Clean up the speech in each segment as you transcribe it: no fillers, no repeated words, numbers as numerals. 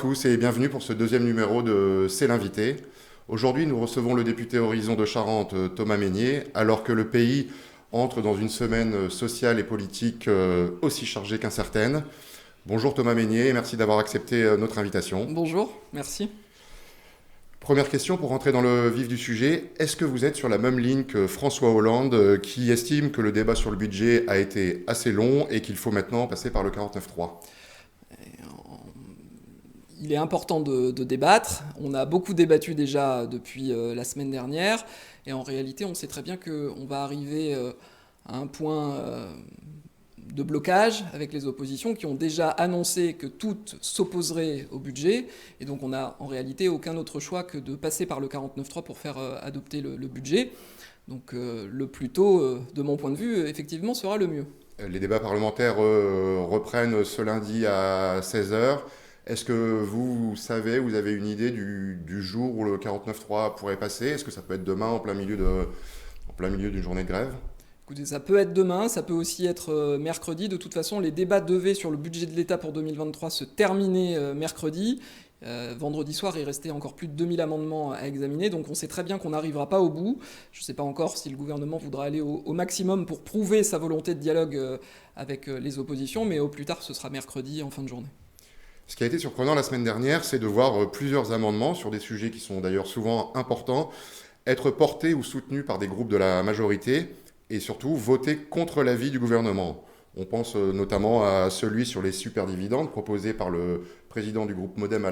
tous et bienvenue pour ce deuxième numéro de C'est l'invité. Aujourd'hui, nous recevons le député Horizon de Charente, Thomas Mesnier, alors que le pays entre dans une semaine sociale et politique aussi chargée qu'incertaine. Bonjour Thomas Mesnier et merci d'avoir accepté notre invitation. Bonjour, merci. Première question pour rentrer dans le vif du sujet. Est-ce que vous êtes sur la même ligne que François Hollande qui estime que le débat sur le budget a été assez long et qu'il faut maintenant passer par le 49.3 ? Il est important de débattre. On a beaucoup débattu déjà depuis la semaine dernière. Et en réalité, on sait très bien qu'on va arriver à un point de blocage avec les oppositions qui ont déjà annoncé que toutes s'opposeraient au budget. Et donc on n'a en réalité aucun autre choix que de passer par le 49.3 pour faire adopter le budget. Donc le plus tôt, de mon point de vue, effectivement, sera le mieux. Les débats parlementaires reprennent ce lundi à 16 heures. Est-ce que vous savez, vous avez une idée du jour où le 49.3 pourrait passer ? Est-ce que ça peut être demain en plein milieu d'une journée de grève ? Écoutez, ça peut être demain, ça peut aussi être mercredi. De toute façon, les débats devaient sur le budget de l'État pour 2023 se terminer mercredi. Vendredi soir, il restait encore plus de 2000 amendements à examiner, donc on sait très bien qu'on n'arrivera pas au bout. Je ne sais pas encore si le gouvernement voudra aller au maximum pour prouver sa volonté de dialogue avec les oppositions, mais au plus tard, ce sera mercredi en fin de journée. Ce qui a été surprenant la semaine dernière, c'est de voir plusieurs amendements sur des sujets qui sont d'ailleurs souvent importants être portés ou soutenus par des groupes de la majorité et surtout votés contre l'avis du gouvernement. On pense notamment à celui sur les superdividendes proposé par le président du groupe Modem à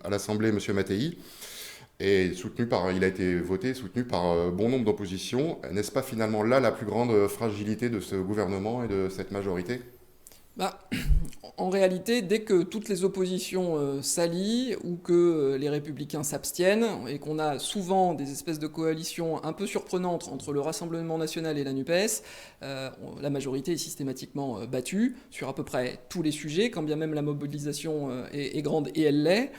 l'Assemblée, M. Mattei, et il a été voté et soutenu par bon nombre d'oppositions. N'est-ce pas finalement là la plus grande fragilité de ce gouvernement et de cette majorité ? En réalité, dès que toutes les oppositions s'allient ou que les républicains s'abstiennent et qu'on a souvent des espèces de coalitions un peu surprenantes entre le Rassemblement national et la NUPES, la majorité est systématiquement battue sur à peu près tous les sujets, quand bien même la mobilisation est grande et elle l'est.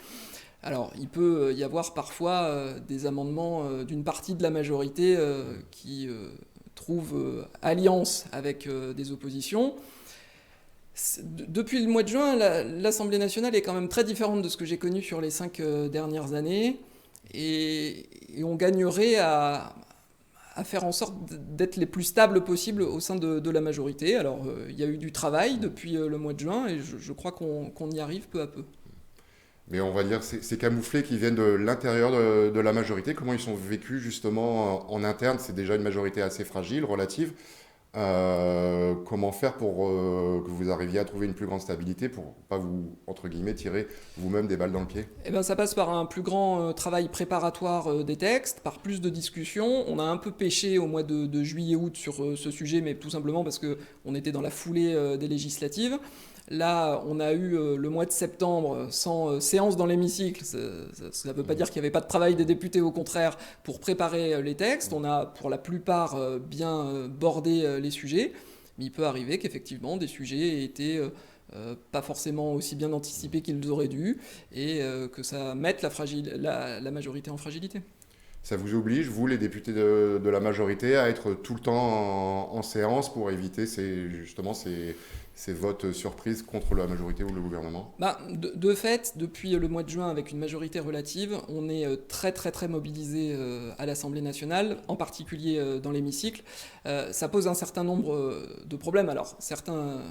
Alors, il peut y avoir parfois des amendements d'une partie de la majorité qui trouvent alliance avec des oppositions. Depuis le mois de juin, l'Assemblée nationale est quand même très différente de ce que j'ai connu sur les 5 dernières années. Et on gagnerait à faire en sorte d'être les plus stables possibles au sein de la majorité. Alors, il y a eu du travail depuis le mois de juin et je crois qu'on y arrive peu à peu. Mais on va dire ces camouflets qui viennent de l'intérieur de la majorité, comment ils sont vécus justement en interne ? C'est déjà une majorité assez fragile, relative. Comment faire pour que vous arriviez à trouver une plus grande stabilité pour pas vous, entre guillemets, tirer vous-même des balles dans le pied ? Eh bien, ça passe par un plus grand travail préparatoire des textes, par plus de discussions. On a un peu pêché au mois de juillet-août sur ce sujet, mais tout simplement parce qu'on était dans la foulée des législatives. Là, on a eu le mois de septembre sans séance dans l'hémicycle. Ça ne veut pas dire qu'il n'y avait pas de travail des députés, au contraire, pour préparer les textes. On a, pour la plupart, bien bordé les sujets. Mais il peut arriver qu'effectivement, des sujets aient été pas forcément aussi bien anticipés qu'ils auraient dû, et que ça mette la majorité en fragilité. Ça vous oblige, vous, les députés de la majorité, à être tout le temps en séance pour éviter ces votes surprises contre la majorité ou le gouvernement ? De fait, depuis le mois de juin, avec une majorité relative, on est très très très mobilisé à l'Assemblée nationale, en particulier dans l'hémicycle. Ça pose un certain nombre de problèmes. Alors, certains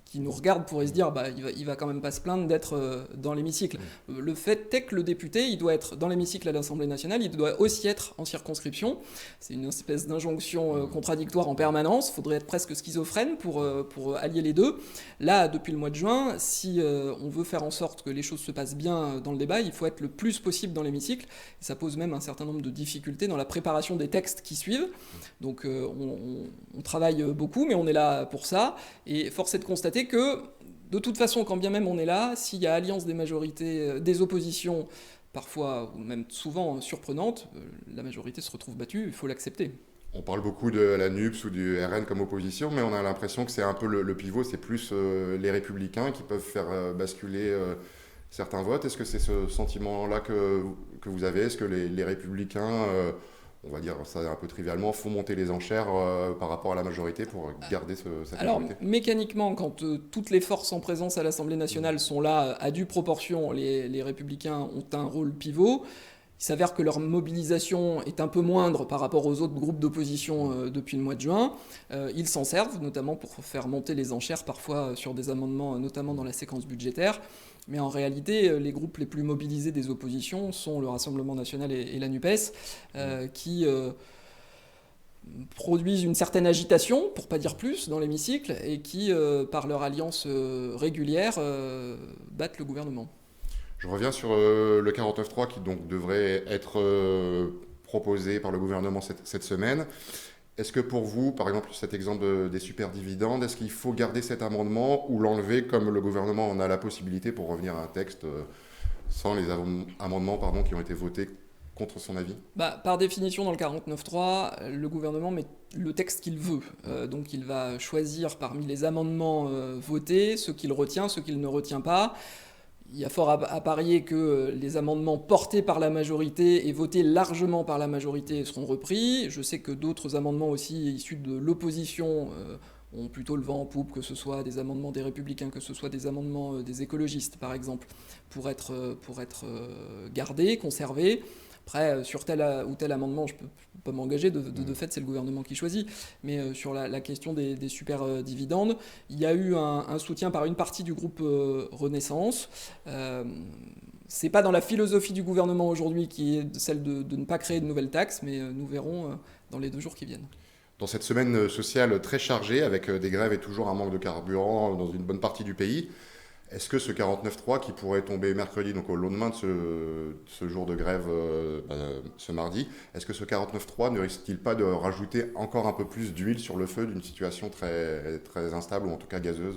qui nous regardent pourraient se dire il va quand même pas se plaindre d'être dans l'hémicycle. Le fait est que le député, il doit être dans l'hémicycle à l'Assemblée nationale, il doit aussi être en circonscription. C'est une espèce d'injonction contradictoire en permanence. Il faudrait être presque schizophrène pour allier les deux. Là, depuis le mois de juin, si on veut faire en sorte que les choses se passent bien dans le débat, il faut être le plus possible dans l'hémicycle. Et ça pose même un certain nombre de difficultés dans la préparation des textes qui suivent. Donc on travaille beaucoup, mais on est là pour ça. Et force est de constater que, de toute façon, quand bien même on est là, s'il y a alliance des majorités, des oppositions, parfois, ou même souvent surprenantes, la majorité se retrouve battue, il faut l'accepter. On parle beaucoup de la NUPS ou du RN comme opposition, mais on a l'impression que c'est un peu le pivot, c'est plus les Républicains qui peuvent faire basculer certains votes. Est-ce que c'est ce sentiment-là que vous avez ? Est-ce que les Républicains on va dire ça un peu trivialement, font monter les enchères par rapport à la majorité pour garder cette Alors, majorité. mécaniquement, quand toutes les forces en présence à l'Assemblée nationale sont là à due proportion, les Républicains ont un rôle pivot. Il s'avère que leur mobilisation est un peu moindre par rapport aux autres groupes d'opposition depuis le mois de juin. Ils s'en servent, notamment pour faire monter les enchères, parfois sur des amendements, notamment dans la séquence budgétaire. Mais en réalité, les groupes les plus mobilisés des oppositions sont le Rassemblement national et la NUPES, qui produisent une certaine agitation, pour pas dire plus, dans l'hémicycle, et qui, par leur alliance régulière, battent le gouvernement. Je reviens sur le 49.3 qui donc devrait être proposé par le gouvernement cette semaine. Est-ce que pour vous, par exemple, cet exemple des superdividendes, est-ce qu'il faut garder cet amendement ou l'enlever comme le gouvernement en a la possibilité pour revenir à un texte sans les amendements qui ont été votés contre son avis? Par définition, dans le 49.3, le gouvernement met le texte qu'il veut. Donc il va choisir parmi les amendements votés ceux qu'il retient, ceux qu'il ne retient pas. Il y a fort à parier que les amendements portés par la majorité et votés largement par la majorité seront repris. Je sais que d'autres amendements aussi issus de l'opposition ont plutôt le vent en poupe, que ce soit des amendements des Républicains, que ce soit des amendements des écologistes, par exemple, pour être gardés, conservés. Après, sur tel ou tel amendement, je ne peux pas m'engager, de fait c'est le gouvernement qui choisit, mais sur la question des super dividendes, il y a eu un soutien par une partie du groupe Renaissance. C'est pas dans la philosophie du gouvernement aujourd'hui qui est celle de ne pas créer de nouvelles taxes, mais nous verrons dans les 2 jours qui viennent. Dans cette semaine sociale très chargée, avec des grèves et toujours un manque de carburant dans une bonne partie du pays, est-ce que ce 49.3 qui pourrait tomber mercredi, donc au lendemain de ce jour de grève, ce mardi, est-ce que ce 49.3 ne risque-t-il pas de rajouter encore un peu plus d'huile sur le feu d'une situation très, très instable, ou en tout cas gazeuse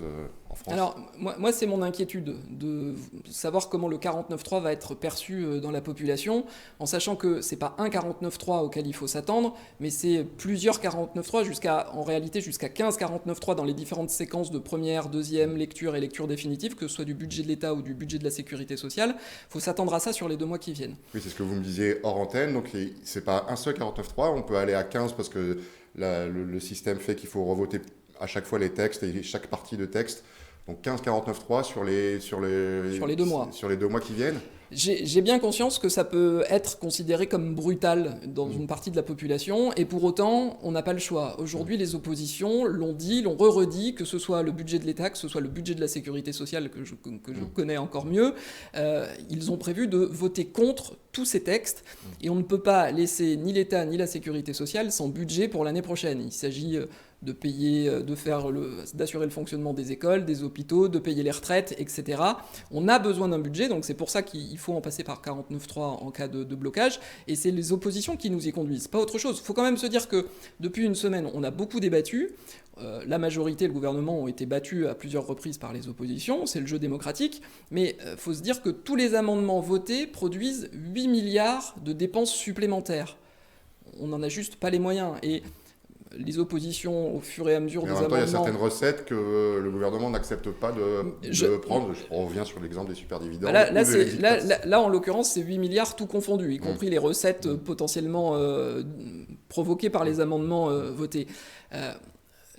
en France? Alors, moi c'est mon inquiétude de savoir comment le 49.3 va être perçu dans la population, en sachant que c'est pas un 49.3 auquel il faut s'attendre, mais c'est plusieurs 49.3, en réalité jusqu'à 15 49.3 dans les différentes séquences de première, deuxième lecture et lecture définitive, que ce soit du budget de l'État ou du budget de la sécurité sociale. Il faut s'attendre à ça sur les 2 mois qui viennent. Oui, c'est ce que vous me disiez hors antenne, donc c'est pas un seul 49.3, on peut aller à 15 parce que le système fait qu'il faut revoter à chaque fois les textes et chaque partie de texte. Donc 15 49.3 sur les 2 mois. Sur les 2 mois qui viennent. J'ai bien conscience que ça peut être considéré comme brutal dans une partie de la population, et pour autant, on n'a pas le choix. Aujourd'hui, les oppositions l'ont dit, l'ont redit, que ce soit le budget de l'État, que ce soit le budget de la sécurité sociale, que je connais encore mieux, ils ont prévu de voter contre tous ces textes, et on ne peut pas laisser ni l'État ni la sécurité sociale sans budget pour l'année prochaine. Il s'agit de payer, d'assurer le fonctionnement des écoles, des hôpitaux, de payer les retraites, etc. On a besoin d'un budget, donc c'est pour ça qu'il faut en passer par 49.3 en cas de blocage, et c'est les oppositions qui nous y conduisent, pas autre chose. Il faut quand même se dire que depuis une semaine, on a beaucoup débattu, la majorité et le gouvernement ont été battus à plusieurs reprises par les oppositions, c'est le jeu démocratique, mais il faut se dire que tous les amendements votés produisent 8 milliards de dépenses supplémentaires. On n'en a juste pas les moyens, et les oppositions, au fur et à mesure des amendements... Il y a certaines recettes que le gouvernement n'accepte pas de prendre. Je reviens sur l'exemple des superdividendes. Là, en l'occurrence, c'est 8 milliards tout confondu, y compris les recettes potentiellement provoquées par les amendements votés.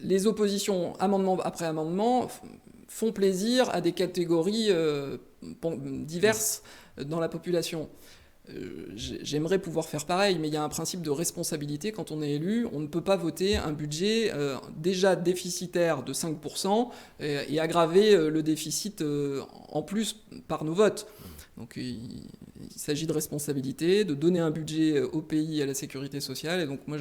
Les oppositions, amendement après amendement, font plaisir à des catégories diverses dans la population. J'aimerais pouvoir faire pareil, mais il y a un principe de responsabilité quand on est élu. On ne peut pas voter un budget déjà déficitaire de 5% et aggraver le déficit en plus par nos votes. Donc il s'agit de responsabilité, de donner un budget au pays et à la sécurité sociale. Et donc moi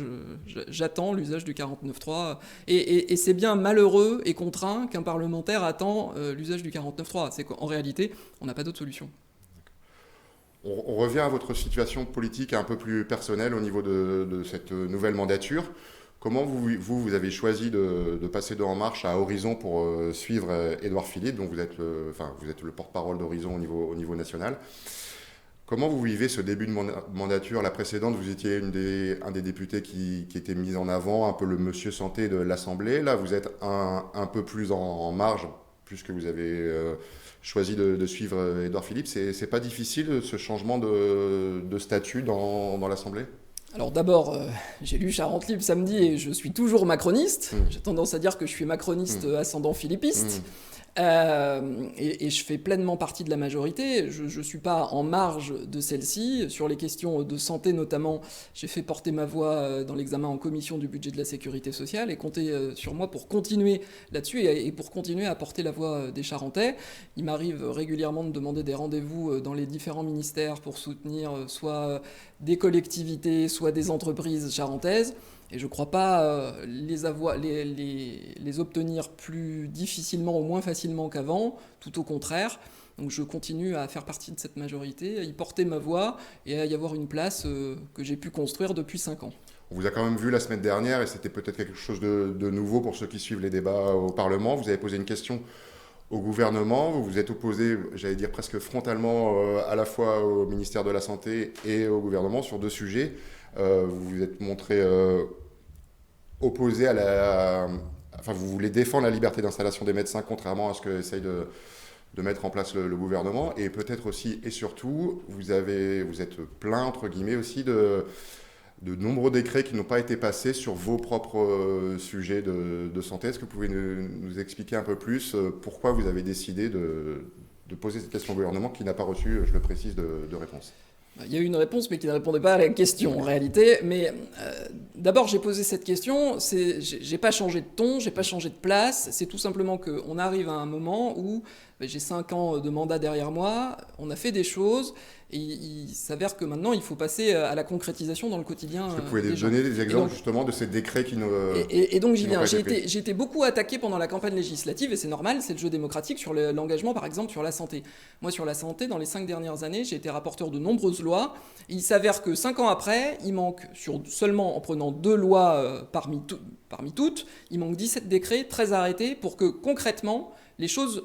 j'attends l'usage du 49.3. Et c'est bien malheureux et contraint qu'un parlementaire attend l'usage du 49.3. C'est qu'en réalité, on n'a pas d'autre solution. On revient à votre situation politique un peu plus personnelle au niveau de cette nouvelle mandature. Comment vous avez choisi de passer de En Marche à Horizon pour suivre Édouard Philippe, dont vous êtes le porte-parole d'Horizon au niveau national. Comment vous vivez ce début de mandature? La précédente, vous étiez un des députés qui était mis en avant, un peu le monsieur santé de l'Assemblée. Là, vous êtes un peu plus en marge, puisque vous avez choisi de suivre Édouard Philippe. C'est pas difficile ce changement de statut dans l'Assemblée? Alors d'abord, j'ai lu Charente Libre samedi et je suis toujours macroniste. J'ai tendance à dire que je suis macroniste ascendant philippiste. Et je fais pleinement partie de la majorité. Je ne suis pas en marge de celle-ci. Sur les questions de santé notamment, j'ai fait porter ma voix dans l'examen en commission du budget de la sécurité sociale et comptez sur moi pour continuer là-dessus et pour continuer à porter la voix des Charentais. Il m'arrive régulièrement de demander des rendez-vous dans les différents ministères pour soutenir soit des collectivités, soit des entreprises charentaises. Et je ne crois pas les obtenir plus difficilement ou moins facilement qu'avant, tout au contraire. Donc je continue à faire partie de cette majorité, à y porter ma voix et à y avoir une place que j'ai pu construire depuis 5 ans. On vous a quand même vu la semaine dernière, et c'était peut-être quelque chose de nouveau pour ceux qui suivent les débats au Parlement. Vous avez posé une question au gouvernement, vous vous êtes opposé, j'allais dire presque frontalement, à la fois au ministère de la Santé et au gouvernement sur 2 sujets. Vous vous êtes montré opposé Enfin, vous voulez défendre la liberté d'installation des médecins, contrairement à ce que essaye de mettre en place le gouvernement. Et peut-être aussi, et surtout, vous êtes plein, entre guillemets, aussi de nombreux décrets qui n'ont pas été passés sur vos propres sujets de santé. Est-ce que vous pouvez nous expliquer un peu plus pourquoi vous avez décidé de poser cette question au gouvernement qui n'a pas reçu, je le précise, de réponse? Il y a eu une réponse, mais qui ne répondait pas à la question en réalité. Mais d'abord, j'ai posé cette question. J'ai pas changé de ton, j'ai pas changé de place. C'est tout simplement qu'on arrive à un moment où j'ai 5 ans de mandat derrière moi. On a fait des choses. Et il s'avère que maintenant, il faut passer à la concrétisation dans le quotidien. Est-ce que vous pouvez donner des exemples justement de ces décrets qui nous... Et donc j'y viens. J'ai été beaucoup attaqué pendant la campagne législative, et c'est normal, c'est le jeu démocratique, sur l'engagement par exemple sur la santé. Moi sur la santé, dans les 5 dernières années, j'ai été rapporteur de nombreuses lois. Il s'avère que 5 ans après, il manque, seulement en prenant 2 lois parmi toutes, il manque 17 décrets, 13 arrêtés pour que concrètement, les choses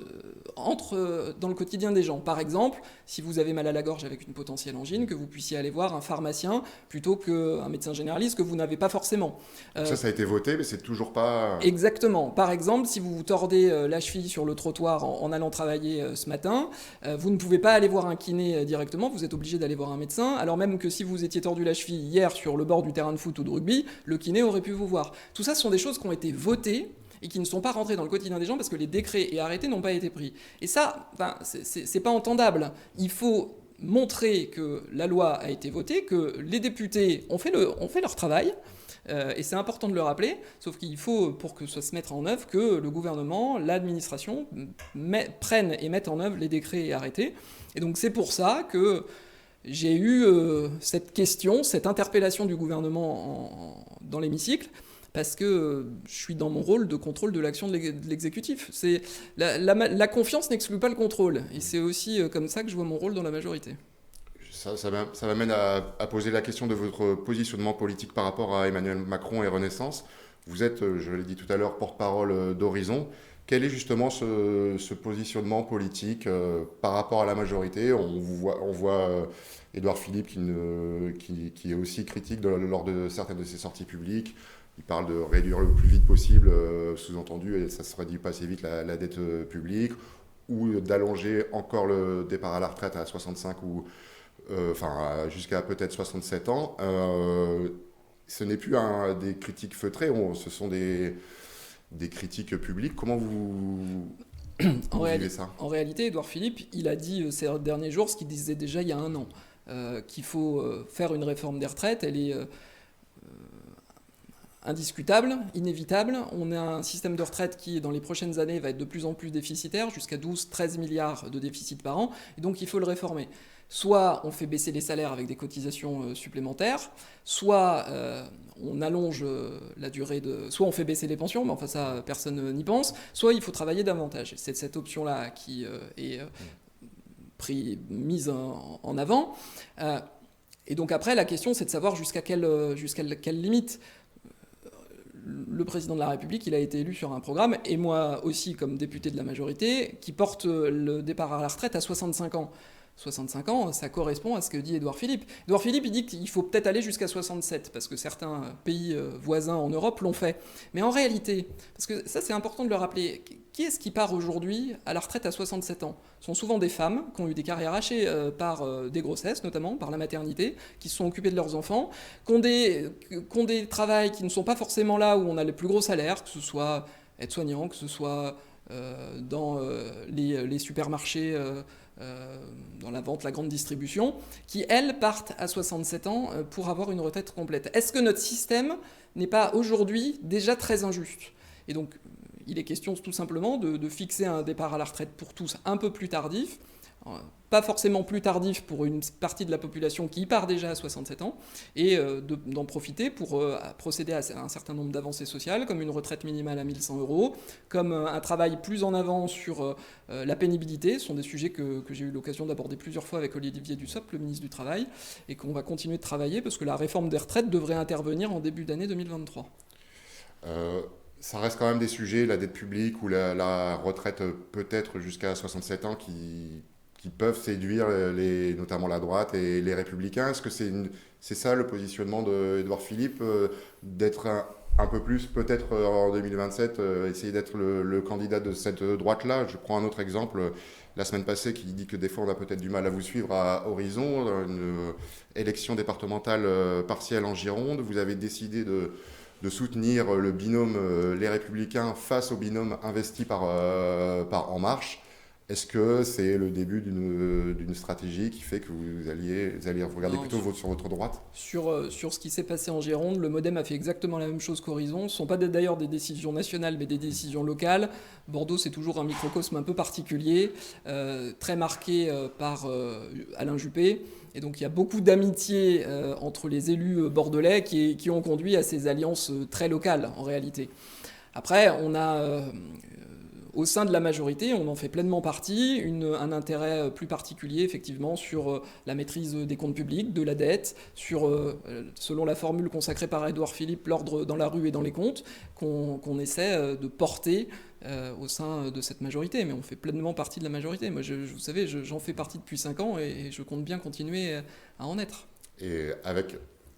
entrent dans le quotidien des gens. Par exemple, si vous avez mal à la gorge avec une potentielle angine, que vous puissiez aller voir un pharmacien plutôt qu'un médecin généraliste que vous n'avez pas forcément. Ça a été voté, mais c'est toujours pas... Exactement. Par exemple, si vous vous tordez la cheville sur le trottoir en allant travailler ce matin, vous ne pouvez pas aller voir un kiné directement, vous êtes obligé d'aller voir un médecin, alors même que si vous étiez tordu la cheville hier sur le bord du terrain de foot ou de rugby, le kiné aurait pu vous voir. Tout ça, ce sont des choses qui ont été votées et qui ne sont pas rentrés dans le quotidien des gens parce que les décrets et arrêtés n'ont pas été pris. Et ça, c'est pas entendable. Il faut montrer que la loi a été votée, que les députés ont fait leur travail, et c'est important de le rappeler, sauf qu'il faut, pour que ça se mette en œuvre, que le gouvernement, l'administration prennent et mettent en œuvre les décrets et arrêtés. Et donc c'est pour ça que j'ai eu cette question, cette interpellation du gouvernement dans l'hémicycle, parce que je suis dans mon rôle de contrôle de l'action de l'exécutif. La confiance n'exclut pas le contrôle, et c'est aussi comme ça que je vois mon rôle dans la majorité. Ça m'amène à poser la question de votre positionnement politique par rapport à Emmanuel Macron et Renaissance. Vous êtes, je l'ai dit tout à l'heure, porte-parole d'Horizon. Quel est justement ce positionnement politique par rapport à la majorité? On voit Édouard Philippe qui est aussi critique lors de certaines de ses sorties publiques. Il parle de réduire le plus vite possible, sous-entendu, et ça se réduit pas assez vite, la dette publique, ou d'allonger encore le départ à la retraite à 65 ou jusqu'à peut-être 67 ans. Ce n'est plus des critiques feutrées, ce sont des critiques publiques. Comment vous vivez ça? En réalité, Édouard Philippe, il a dit ces derniers jours ce qu'il disait déjà il y a 1 an, qu'il faut faire une réforme des retraites. Elle est indiscutable, inévitable. On a un système de retraite qui, dans les prochaines années, va être de plus en plus déficitaire, jusqu'à 12-13 milliards de déficit par an, et donc il faut le réformer. Soit on fait baisser les salaires avec des cotisations supplémentaires, soit on allonge la durée soit on fait baisser les pensions, mais enfin ça, personne n'y pense, soit il faut travailler davantage. C'est cette option-là qui est mise en avant. Et donc après, la question, c'est de savoir jusqu'à quelle limite. Le président de la République, il a été élu sur un programme, et moi aussi comme député de la majorité, qui porte le départ à la retraite à 65 ans. 65 ans, ça correspond à ce que dit Édouard Philippe. Édouard Philippe, il dit qu'il faut peut-être aller jusqu'à 67, parce que certains pays voisins en Europe l'ont fait. Mais en réalité, parce que ça c'est important de le rappeler, qui est-ce qui part aujourd'hui à la retraite à 67 ans? Ce sont souvent des femmes qui ont eu des carrières hachées par des grossesses, notamment par la maternité, qui se sont occupées de leurs enfants, qui ont des travails qui ne sont pas forcément là où on a le plus gros salaire, que ce soit aide-soignant, que ce soit dans les supermarchés, dans la vente, la grande distribution, qui, elles, partent à 67 ans pour avoir une retraite complète. Est-ce que notre système n'est pas aujourd'hui déjà très injuste? Et donc, il est question tout simplement de fixer un départ à la retraite pour tous un peu plus tardif, pas forcément plus tardif pour une partie de la population qui y part déjà à 67 ans, et d'en profiter pour procéder à un certain nombre d'avancées sociales, comme une retraite minimale à 1 100 €, comme un travail plus en avant sur la pénibilité. Ce sont des sujets que j'ai eu l'occasion d'aborder plusieurs fois avec Olivier Dussopt, le ministre du Travail, et qu'on va continuer de travailler, parce que la réforme des retraites devrait intervenir en début d'année 2023. Ça reste quand même des sujets, la dette publique ou la retraite peut-être jusqu'à 67 ans qui peuvent séduire notamment la droite et les républicains. Est-ce que c'est ça le positionnement d'Édouard Philippe, d'être un peu plus, peut-être en 2027, essayer d'être le candidat de cette droite-là? Je prends un autre exemple, la semaine passée, qui dit que des fois on a peut-être du mal à vous suivre à Horizon, dans une élection départementale partielle en Gironde. Vous avez décidé de soutenir le binôme Les Républicains face au binôme investi par En Marche. Est-ce que c'est le début d'une stratégie qui fait que vous allez regarder plutôt sur votre droite? Sur ce qui s'est passé en Gironde, le MoDem a fait exactement la même chose qu'Horizon. Ce ne sont pas d'ailleurs des décisions nationales, mais des décisions locales. Bordeaux, c'est toujours un microcosme un peu particulier, très marqué par Alain Juppé. Et donc il y a beaucoup d'amitié entre les élus bordelais qui ont conduit à ces alliances très locales, en réalité. Après, on a... au sein de la majorité, on en fait pleinement partie, un intérêt plus particulier effectivement sur la maîtrise des comptes publics, de la dette, sur, selon la formule consacrée par Édouard Philippe, l'ordre dans la rue et dans les comptes, qu'on essaie de porter au sein de cette majorité. Mais on fait pleinement partie de la majorité. Moi, vous savez, j'en fais partie depuis 5 ans et je compte bien continuer à en être. Et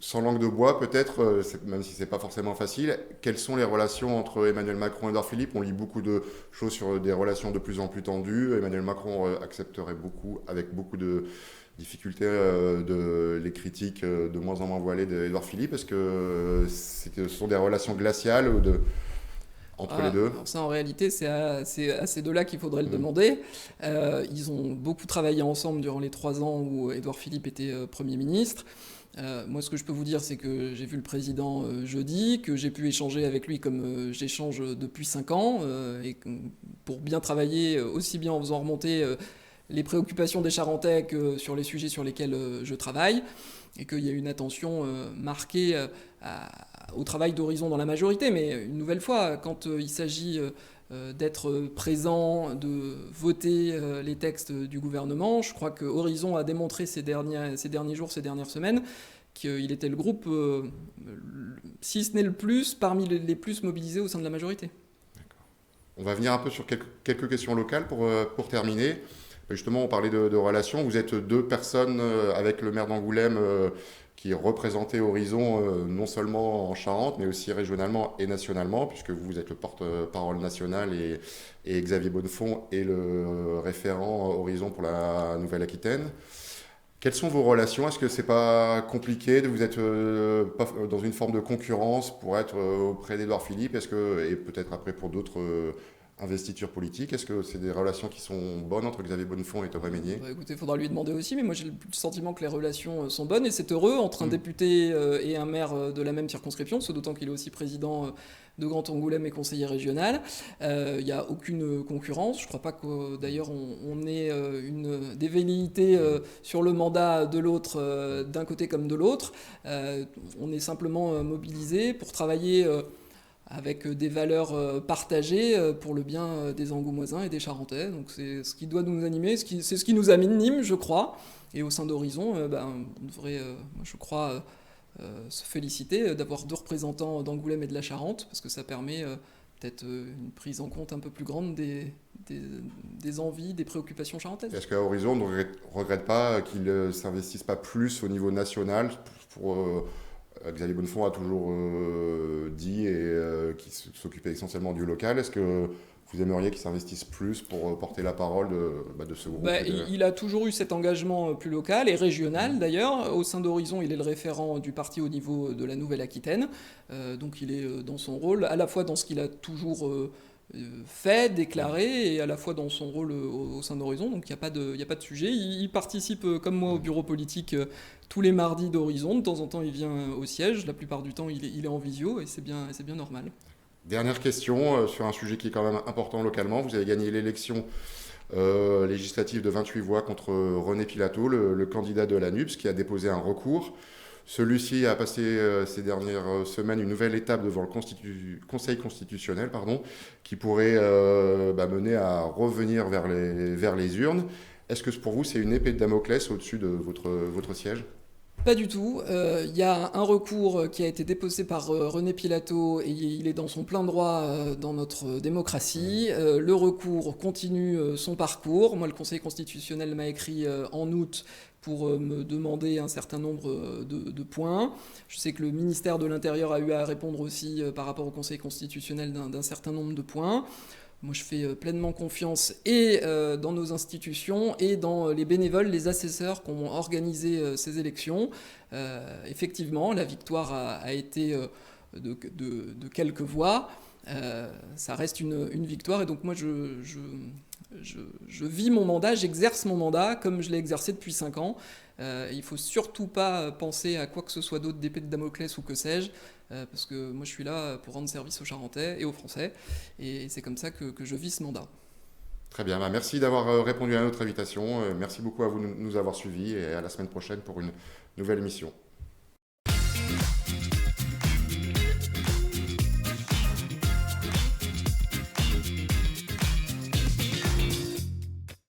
sans langue de bois, peut-être, même si c'est pas forcément facile, quelles sont les relations entre Emmanuel Macron et Édouard Philippe? On lit beaucoup de choses sur des relations de plus en plus tendues. Emmanuel Macron accepterait avec beaucoup de difficultés, les critiques de moins en moins voilées d'Édouard Philippe. Est-ce que ce sont des relations glaciales entre les deux? Ça, en réalité, c'est à ces deux-là qu'il faudrait le demander. Ils ont beaucoup travaillé ensemble durant les 3 ans où Édouard Philippe était Premier ministre. Moi, ce que je peux vous dire, c'est que j'ai vu le président jeudi, que j'ai pu échanger avec lui comme j'échange depuis 5 ans, et pour bien travailler, aussi bien en faisant remonter les préoccupations des Charentais que sur les sujets sur lesquels je travaille, et qu'il y a une attention marquée au travail d'Horizon dans la majorité. Mais une nouvelle fois, quand il s'agit d'être présent, de voter les textes du gouvernement. Je crois que Horizon a démontré ces derniers jours, ces dernières semaines, qu'il était le groupe, si ce n'est le plus, parmi les plus mobilisés au sein de la majorité. D'accord. On va venir un peu sur quelques questions locales pour terminer. Justement, on parlait de relations. Vous êtes 2 personnes avec le maire d'Angoulême qui représentait Horizon non seulement en Charente, mais aussi régionalement et nationalement, puisque vous êtes le porte-parole national et Xavier Bonnefond est le référent Horizon pour la Nouvelle-Aquitaine. Quelles sont vos relations? Est-ce que c'est pas compliqué de vous être dans une forme de concurrence pour être auprès d'Édouard Philippe? Et peut-être après pour d'autres investitures politiques, est-ce que c'est des relations qui sont bonnes entre Xavier Bonnefond et Thomas Mesnier? Écoutez, il faudra lui demander aussi, mais moi j'ai le sentiment que les relations sont bonnes et c'est heureux entre un député et un maire de la même circonscription, d'autant qu'il est aussi président de Grand Angoulême et conseiller régional. Il n'y a aucune concurrence. Je ne crois pas que d'ailleurs on ait des velléités sur le mandat de l'autre, d'un côté comme de l'autre. On est simplement mobilisé pour travailler avec des valeurs partagées pour le bien des Angoumoisins et des Charentais. Donc c'est ce qui doit nous animer, c'est ce qui nous anime, je crois. Et au sein d'Horizon, on devrait, je crois, se féliciter d'avoir 2 représentants d'Angoulême et de la Charente, parce que ça permet peut-être une prise en compte un peu plus grande des envies, des préoccupations charentaises. Est-ce qu'à Horizon, on ne regrette pas qu'ils ne s'investissent pas plus au niveau national Xavier Bonnefond a toujours dit qu'il s'occupait essentiellement du local. Est-ce que vous aimeriez qu'ils s'investissent plus pour porter la parole de ce groupe Il a toujours eu cet engagement plus local et régional d'ailleurs. Au sein d'Horizon, il est le référent du parti au niveau de la Nouvelle-Aquitaine. Donc il est dans son rôle, à la fois dans ce qu'il a toujours fait, déclaré, et à la fois dans son rôle au sein d'Horizon. Donc il n'y a pas de sujet. Il participe, comme moi, au bureau politique tous les mardis d'Horizon. De temps en temps, il vient au siège. La plupart du temps, il est en visio, et c'est bien normal. Dernière question sur un sujet qui est quand même important localement. Vous avez gagné l'élection législative de 28 voix contre René Pilato, le candidat de la NUPS, qui a déposé un recours. Celui-ci a passé ces dernières semaines une nouvelle étape devant le Conseil constitutionnel, qui pourrait mener à revenir vers les urnes. Est-ce que pour vous, c'est une épée de Damoclès au-dessus de votre siège ? Pas du tout. Il y a un recours qui a été déposé par René Pilato et il est dans son plein droit dans notre démocratie. Le recours continue son parcours. Moi, le Conseil constitutionnel m'a écrit en août pour me demander un certain nombre de points. Je sais que le ministère de l'Intérieur a eu à répondre aussi par rapport au Conseil constitutionnel d'un certain nombre de points. Moi, je fais pleinement confiance et dans nos institutions et dans les bénévoles, les assesseurs qui ont organisé ces élections. Effectivement, la victoire a été de quelques voix. Ça reste une victoire et donc moi, je vis mon mandat, j'exerce mon mandat comme je l'ai exercé depuis 5 ans. Il ne faut surtout pas penser à quoi que ce soit d'autre d'épée de Damoclès ou que sais-je, parce que moi je suis là pour rendre service aux Charentais et aux Français, et c'est comme ça que je vis ce mandat. Très bien, merci d'avoir répondu à notre invitation. Merci beaucoup à vous de nous avoir suivis et à la semaine prochaine pour une nouvelle émission.